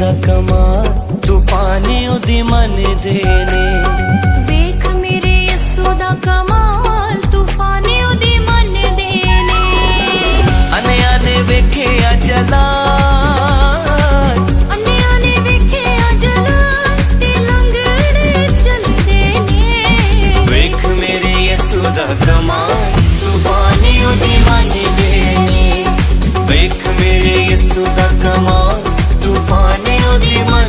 दा कमाल तूफाने ओदी मन देने। वेख मेरे यसू दा कमाल तूफाने ओदी मन देने। अन्या ने वेखे अजला कमाल तूफाने ओदी मन देने। वेख मेरे यसू दा कमाल तूफाने ओदी मन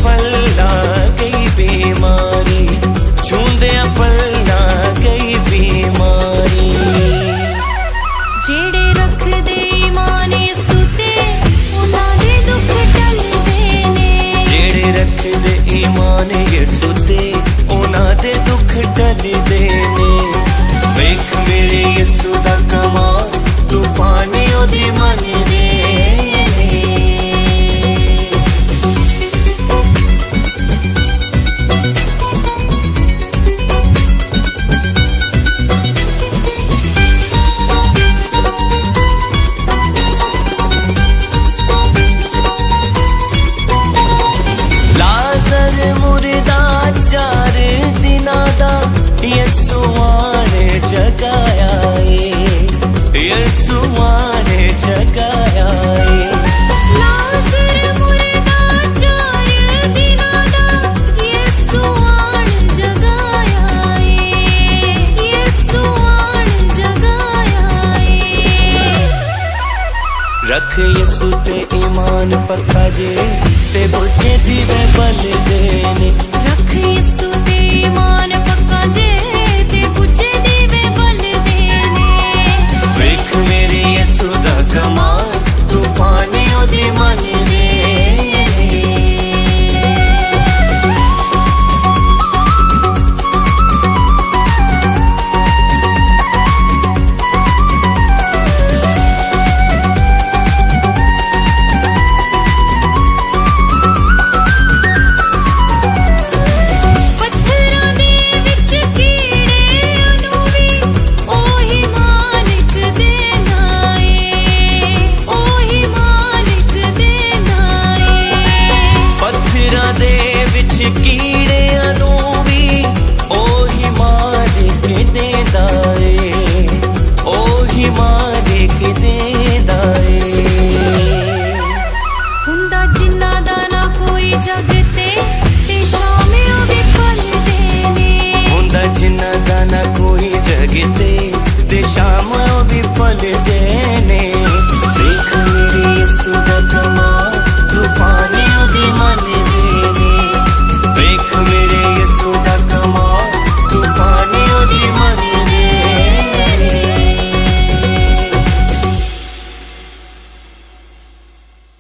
पल्ला गई बीमारी। छूंदे पल्ला गई बीमारी। जेड़े रख दे ईमान यसू ते उन्हां दे दुख टलदे ने। जेड़े रख दे ईमान यसू ते उन्हां दे दुख टलदे ने। वेख मेरे यसू दा कमाल तूफाने ओदी मन दे। चार दिना दा यसू आने जगाया यसू आने जगाया। लाज़र मुर्दा 4 दिना दा यसू आने जगाया यसू आने जगाया। रख यसू ते ईमान पक्का जे ते बुझे दीवे बल देने। रख यसू ते ईमान पक्का जे ते बुझे दीवे बल देने। वेख मेरे यसू दा कमाल तूफाने ओदी मन दे। कीड़ियां नू भी ओही मालिक देंदा ए। ओही मालिक देंदा ए। हुंदा जिन्ना दा ना कोई जग ते शाम ओदे फल देने। हुंदा जिन्ना दा ना कोई जग ते